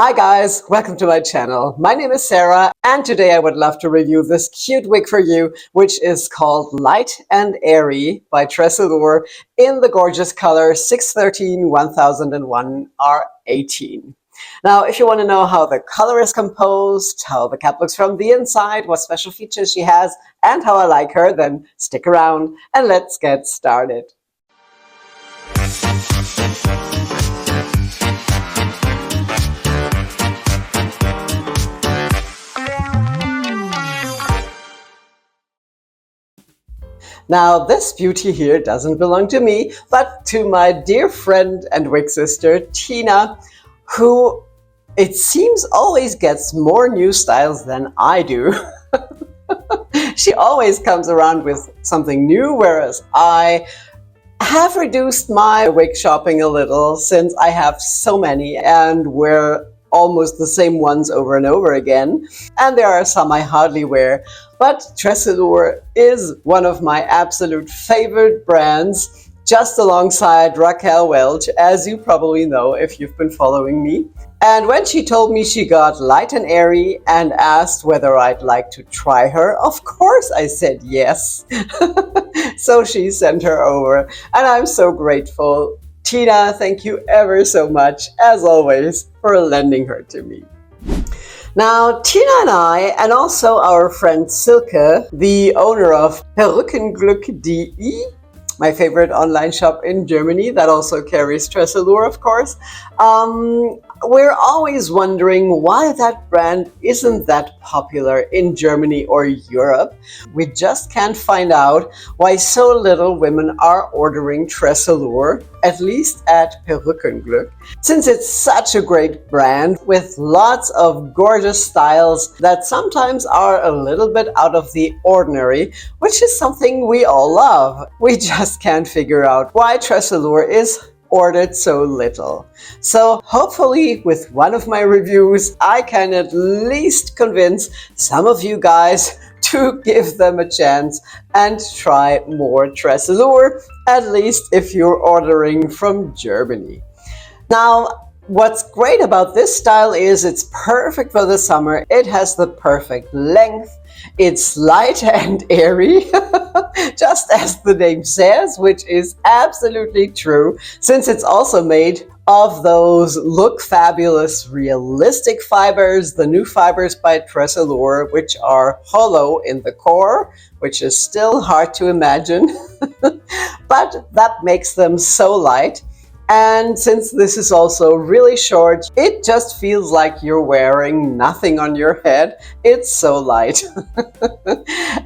Hi guys, welcome to my channel. My name is Sarah and today I would love to review this cute wig for you, which is called Light and Airy by TressAllure in the gorgeous color 613-1001 R18. Now, if you want to know how the color is composed, how the cap looks from the inside, what special features she has, and how I like her, then stick around and let's get started. Now, this beauty here doesn't belong to me, but to my dear friend and wig sister, Tina, who it seems always gets more new styles than I do. She always comes around with something new, whereas I have reduced my wig shopping a little since I have so many and wear almost the same ones over and over again. And there are some I hardly wear. But TressAllure is one of my absolute favorite brands, just alongside Raquel Welch, as you probably know if you've been following me. And when she told me she got Light and Airy and asked whether I'd like to try her, of course I said yes. So she sent her over, and I'm so grateful. Tina, thank you ever so much, as always, for lending her to me. Now, Tina and I, and also our friend Silke, the owner of Perückenglück.de, my favorite online shop in Germany that also carries TressAllure, of course, we're always wondering why that brand isn't that popular in Germany or Europe. We just can't find out why so little women are ordering TressAllure, at least at Perückenglück, since it's such a great brand with lots of gorgeous styles that sometimes are a little bit out of the ordinary, which is something we all love. We just can't figure out why TressAllure is ordered so little. So hopefully with one of my reviews, I can at least convince some of you guys to give them a chance and try more TressAllure, at least if you're ordering from Germany. Now, what's great about this style is it's perfect for the summer. It has the perfect length. It's light and airy, just as the name says, which is absolutely true, since it's also made of those look fabulous realistic fibers, the new fibers by TressAllure, which are hollow in the core, which is still hard to imagine, but that makes them so light. And since this is also really short, it just feels like you're wearing nothing on your head. It's so light.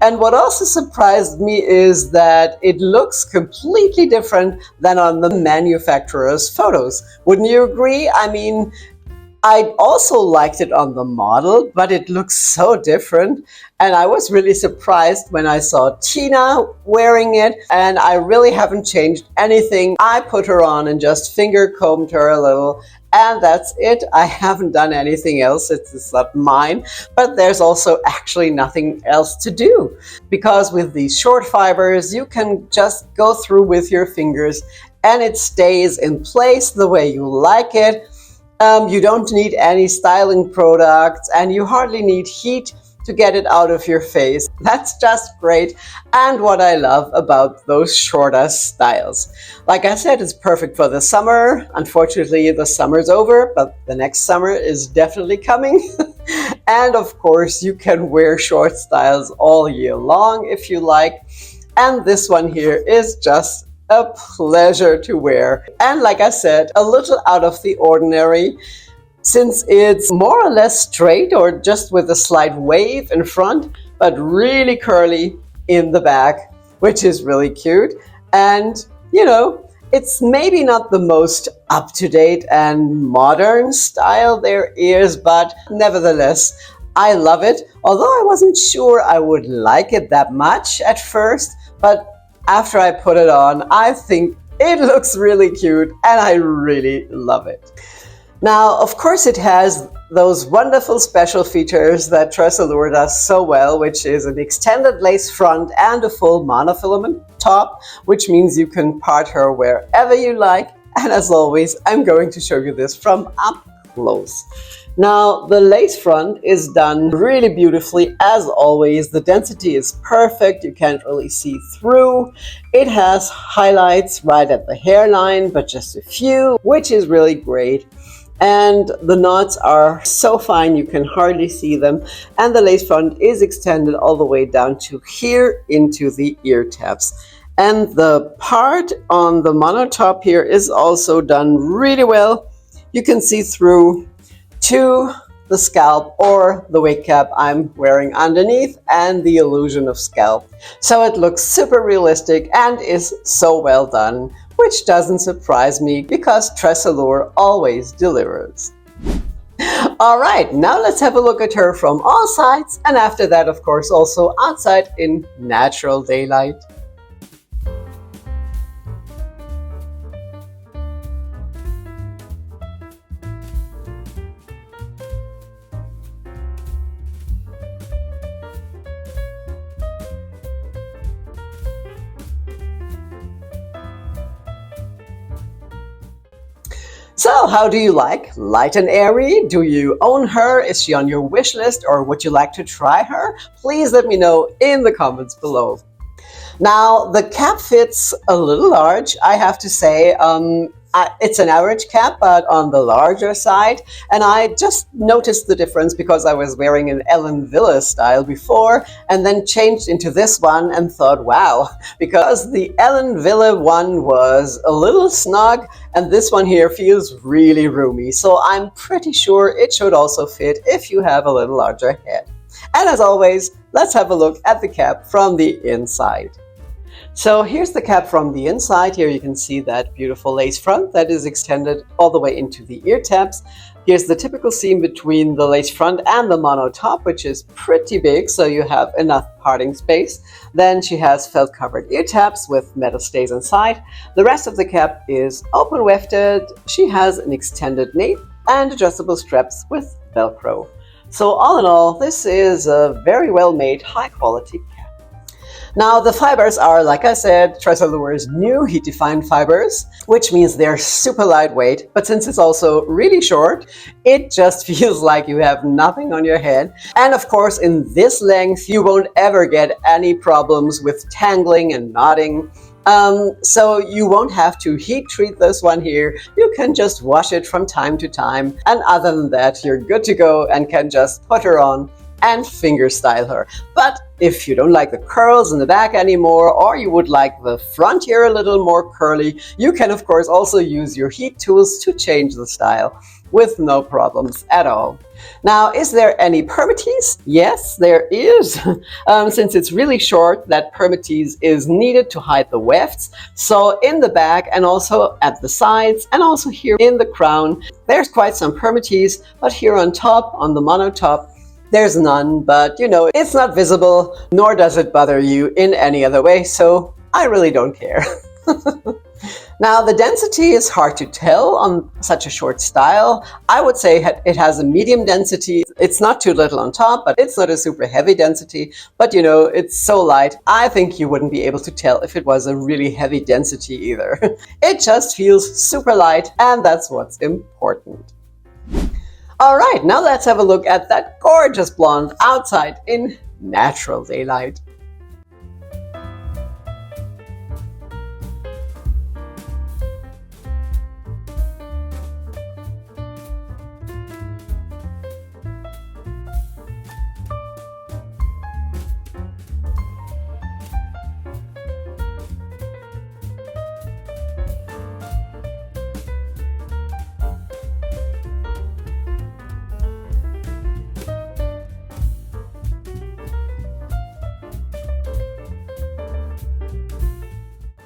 And what also surprised me is that it looks completely different than on the manufacturer's photos. Wouldn't you agree? I mean, I also liked it on the model, but it looks so different. And I was really surprised when I saw Tina wearing it, and I really haven't changed anything. I put her on and just finger combed her a little, and that's it. I haven't done anything else. It's not mine, but there's also actually nothing else to do, because with these short fibers, you can just go through with your fingers and it stays in place the way you like it. You don't need any styling products and you hardly need heat to get it out of your face. That's just great, and what I love about those shorter styles. Like I said, it's perfect for the summer. Unfortunately, the summer's over, but the next summer is definitely coming. And of course, you can wear short styles all year long if you like. And this one here is just a pleasure to wear. And like I said, a little out of the ordinary, since it's more or less straight or just with a slight wave in front, but really curly in the back, which is really cute. And, you know, it's maybe not the most up-to-date and modern style there is, but nevertheless, I love it. Although I wasn't sure I would like it that much at first, but after I put it on, I think it looks really cute and I really love it. Now, of course, it has those wonderful special features that TressAllure does so well, which is an extended lace front and a full monofilament top, which means you can part her wherever you like. And as always, I'm going to show you this from up close. Now, the lace front is done really beautifully as always. The density is perfect. You can't really see through. It has highlights right at the hairline, but just a few, which is really great. And the knots are so fine you can hardly see them. And the lace front is extended all the way down to here into the ear tabs. And the part on the mono top here is also done really well. You can see through to the scalp or the wig cap I'm wearing underneath and the illusion of scalp. So it looks super realistic and is so well done, which doesn't surprise me because TressAllure always delivers. All right, now let's have a look at her from all sides, and after that, of course, also outside in natural daylight. So how do you like Light and Airy? Do you own her? Is she on your wish list, or would you like to try her? Please let me know in the comments below. Now, the cap fits a little large, I have to say. It's an average cap, but on the larger side. And I just noticed the difference because I was wearing an Ellen Villa style before and then changed into this one and thought, wow, because the Ellen Villa one was a little snug and this one here feels really roomy. So I'm pretty sure it should also fit if you have a little larger head. And as always, let's have a look at the cap from the inside. So here's the cap from the inside. Here you can see that beautiful lace front that is extended all the way into the ear tabs. Here's the typical seam between the lace front and the mono top, which is pretty big, so you have enough parting space. Then she has felt covered ear tabs with metal stays inside. The rest of the cap is open wefted. She has an extended nape and adjustable straps with Velcro. So all in all, this is a very well made, high quality cap. Now the fibers are, like I said, TressAllure's new heat-defined fibers, which means they're super lightweight, but since it's also really short, it just feels like you have nothing on your head. And of course, in this length, you won't ever get any problems with tangling and knotting. So you won't have to heat treat this one here. You can just wash it from time to time. And other than that, you're good to go and can just put her on and finger style her. But if you don't like the curls in the back anymore, or you would like the front here a little more curly, you can of course also use your heat tools to change the style with no problems at all. Now, is there any permatease? Yes, there is. Since it's really short, that permatease is needed to hide the wefts. So in the back and also at the sides and also here in the crown, there's quite some permatease, but here on top, on the mono top, there's none, but you know, it's not visible, nor does it bother you in any other way, so I really don't care. Now, the density is hard to tell on such a short style. I would say it has a medium density. It's not too little on top, but it's not a super heavy density. But you know, it's so light, I think you wouldn't be able to tell if it was a really heavy density either. It just feels super light, and that's what's important. All right, now let's have a look at that gorgeous blonde outside in natural daylight.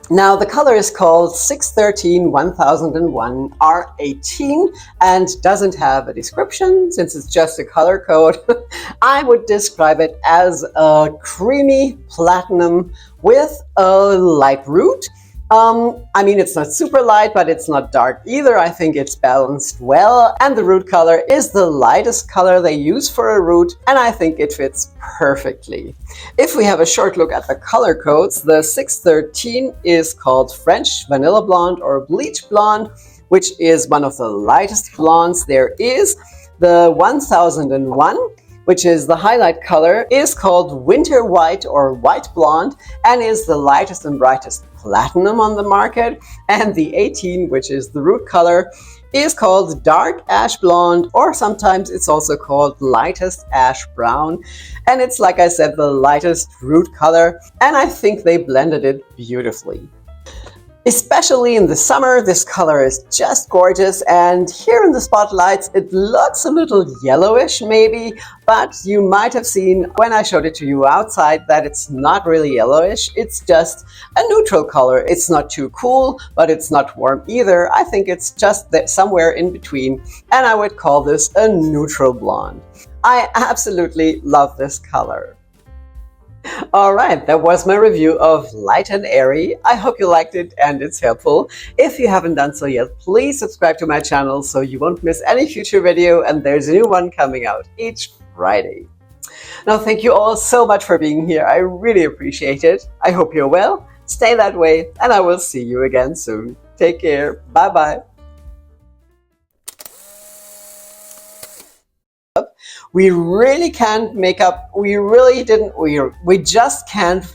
Now the color is called 613-1001 R18 and doesn't have a description since it's just a color code. I would describe it as a creamy platinum with a light root. I mean, it's not super light, but it's not dark either. I think it's balanced well. And the root color is the lightest color they use for a root, and I think it fits perfectly. If we have a short look at the color codes, the 613 is called French Vanilla Blonde or Bleach Blonde, which is one of the lightest blondes there is. The 1001, which is the highlight color, is called Winter White or White Blonde and is the lightest and brightest platinum on the market. And the 18, which is the root color, is called Dark Ash Blonde, or sometimes it's also called Lightest Ash Brown. And it's, like I said, the lightest root color, and I think they blended it beautifully. Especially in the summer, this color is just gorgeous, and here in the spotlights it looks a little yellowish maybe, but you might have seen when I showed it to you outside that it's not really yellowish, it's just a neutral color. It's not too cool, but it's not warm either. I think it's just somewhere in between, and I would call this a neutral blonde. I absolutely love this color. Alright, that was my review of Light and Airy. I hope you liked it and it's helpful. If you haven't done so yet, please subscribe to my channel so you won't miss any future video, and there's a new one coming out each Friday. Now, thank you all so much for being here. I really appreciate it. I hope you're well, stay that way, and I will see you again soon. Take care. Bye-bye. We really can't make up, we just can't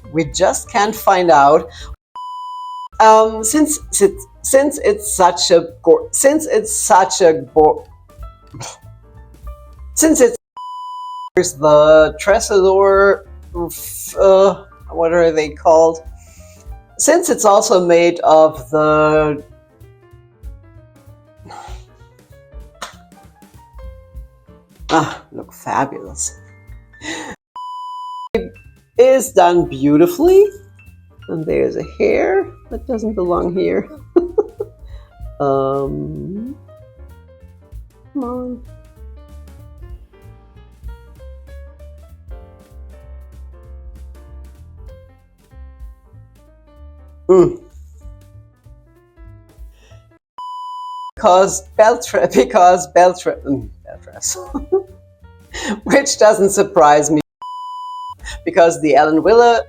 find out, since it's the TressAllure, what are they called? Since it's also made of the look fabulous. It is done beautifully. And there's a hair that doesn't belong here. Come on. Because belt dress, which doesn't surprise me, because the Ellen Willer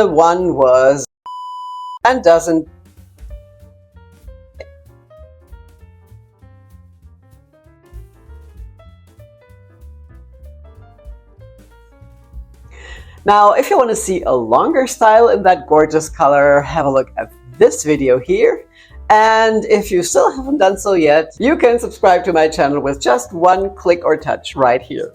one was and doesn't. Now, if you want to see a longer style in that gorgeous color, have a look at this video here. And if you still haven't done so yet, you can subscribe to my channel with just one click or touch right here.